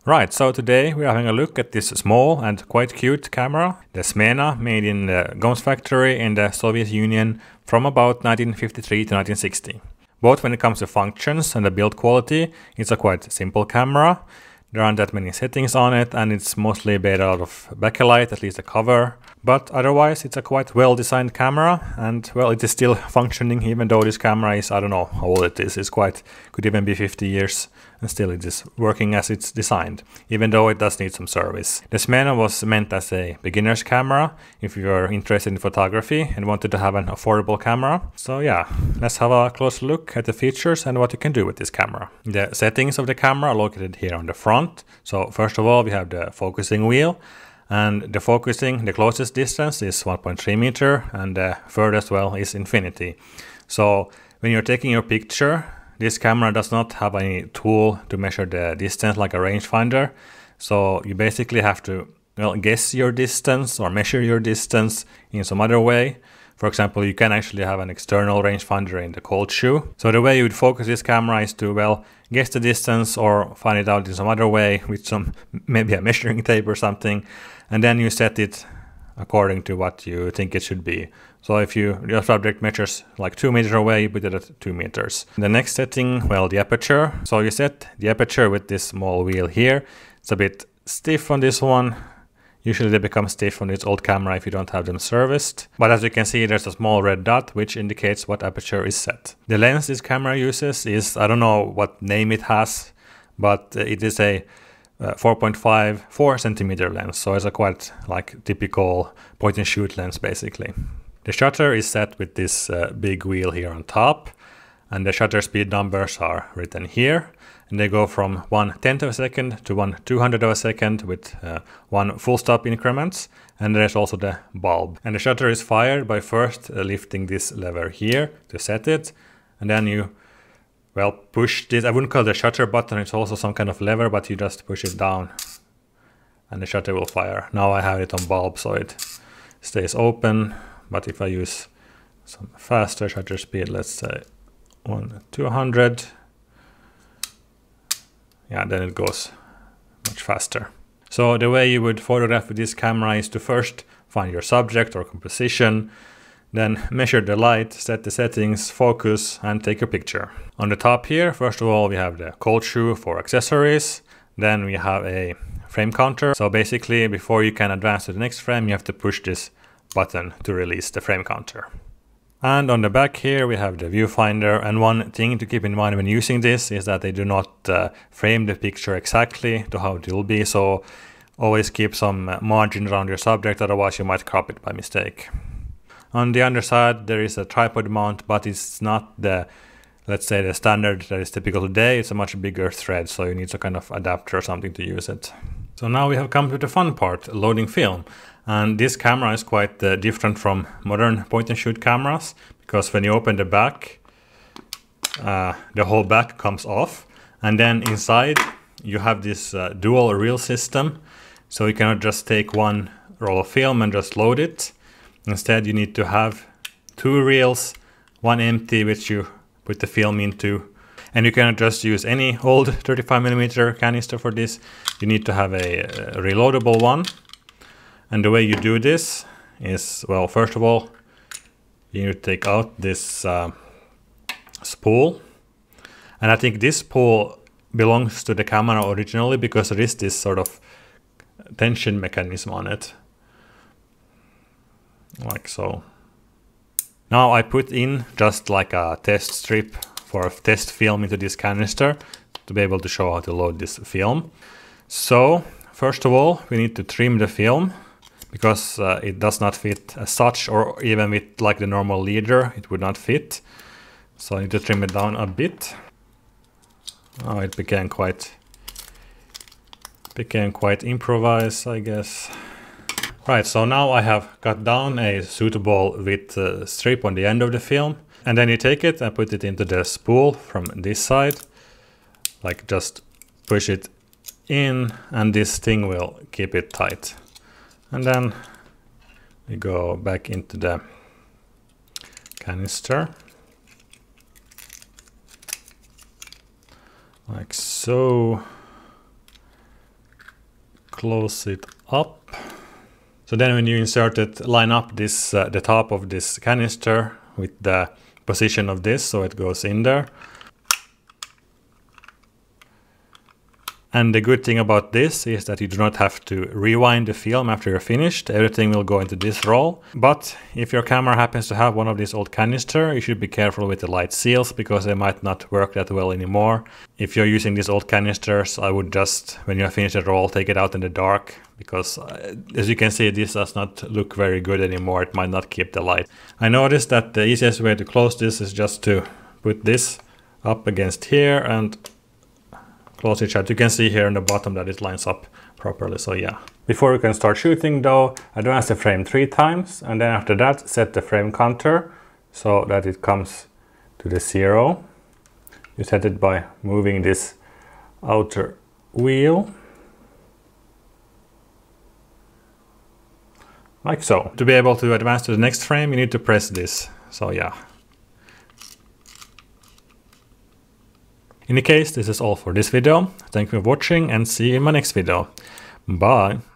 Right, so today we are having a look at this small and quite cute camera, the Smena, made in the GOMZ factory in the Soviet Union from about 1953 to 1960. Both when it comes to functions and the build quality, it's a quite simple camera. There aren't that many settings on it, and it's mostly made out of bakelite, at least the cover. But otherwise, it's a quite well-designed camera, and well, it is still functioning, even though this camera is, I don't know how old it is. It's could even be 50 years, and still it is working as it's designed, even though it does need some service. The Smena was meant as a beginner's camera, if you are interested in photography and wanted to have an affordable camera. So yeah, let's have a close look at the features and what you can do with this camera. The settings of the camera are located here on the front. So first of all, we have the focusing wheel. And the closest distance is 1.3 meter, and the furthest well is infinity. So when you're taking your picture, this camera does not have any tool to measure the distance like a rangefinder. So you basically have to guess your distance or measure your distance in some other way. For example, you can actually have an external rangefinder in the cold shoe. So the way you would focus this camera is to, guess the distance or find it out in some other way with maybe a measuring tape or something. And then you set it according to what you think it should be. So if your subject measures like 2 meters away, you put it at 2 meters. The next setting, the aperture. So you set the aperture with this small wheel here. It's a bit stiff on this one. Usually they become stiff on this old camera if you don't have them serviced. But as you can see, there's a small red dot which indicates what aperture is set. The lens this camera uses is, I don't know what name it has, but it is a 4 centimeter lens. So it's a quite typical point and shoot lens basically. The shutter is set with this big wheel here on top, and the shutter speed numbers are written here. And they go from 1/10 of a second to 1/200 of a second with 1 full stop increments. And there's also the bulb. And the shutter is fired by first lifting this lever here to set it. And then you, push this. I wouldn't call it a shutter button. It's also some kind of lever, but you just push it down and the shutter will fire. Now I have it on bulb, so it stays open. But if I use some faster shutter speed, let's say 1/200, then it goes much faster. So the way you would photograph with this camera is to first find your subject or composition, then measure the light, set the settings, focus, and take a picture. On the top here, first of all, we have the cold shoe for accessories. Then we have a frame counter. So basically, before you can advance to the next frame, you have to push this button to release the frame counter. And on the back here we have the viewfinder, and one thing to keep in mind when using this is that they do not frame the picture exactly to how it will be, so always keep some margin around your subject, otherwise you might crop it by mistake. On the underside there is a tripod mount, but it's not let's say the standard that is typical today. It's a much bigger thread, so you need some kind of adapter or something to use it. So now we have come to the fun part, loading film. And this camera is quite different from modern point-and-shoot cameras, because when you open the back, the whole back comes off, and then inside you have this dual reel system, so you cannot just take one roll of film and just load it. Instead you need to have 2 reels, one empty which you put the film into, and you cannot just use any old 35mm canister for this. You need to have a reloadable one. And the way you do this is, first of all, you need to take out this spool. And I think this spool belongs to the camera originally because there is this sort of tension mechanism on it. Like so. Now I put in just like a test strip for a test film into this canister to be able to show how to load this film. So, first of all, we need to trim the film, because it does not fit as such, or even with the normal leader, it would not fit. So I need to trim it down a bit. Oh, it became quite improvised, I guess. Right, so now I have cut down a suitable width strip on the end of the film. And then you take it and put it into the spool from this side. Just push it in, and this thing will keep it tight. And then we go back into the canister, like so. close it up. So then when you insert it, line up this the top of this canister with the position of this, so it goes in there. And the good thing about this is that you do not have to rewind the film after you're finished. Everything will go into this roll. But if your camera happens to have one of these old canister, you should be careful with the light seals because they might not work that well anymore. If you're using these old canisters, I would just, when you're finished the roll, take it out in the dark because as you can see, this does not look very good anymore. It might not keep the light. I noticed that the easiest way to close this is just to put this up against here and close it shut. You can see here in the bottom that it lines up properly, so yeah. Before you can start shooting though, advance the frame 3 times and then after that set the frame counter so that it comes to the 0. You set it by moving this outer wheel. Like so. To be able to advance to the next frame, you need to press this, so yeah. In any case, this is all for this video. Thank you for watching and see you in my next video. Bye!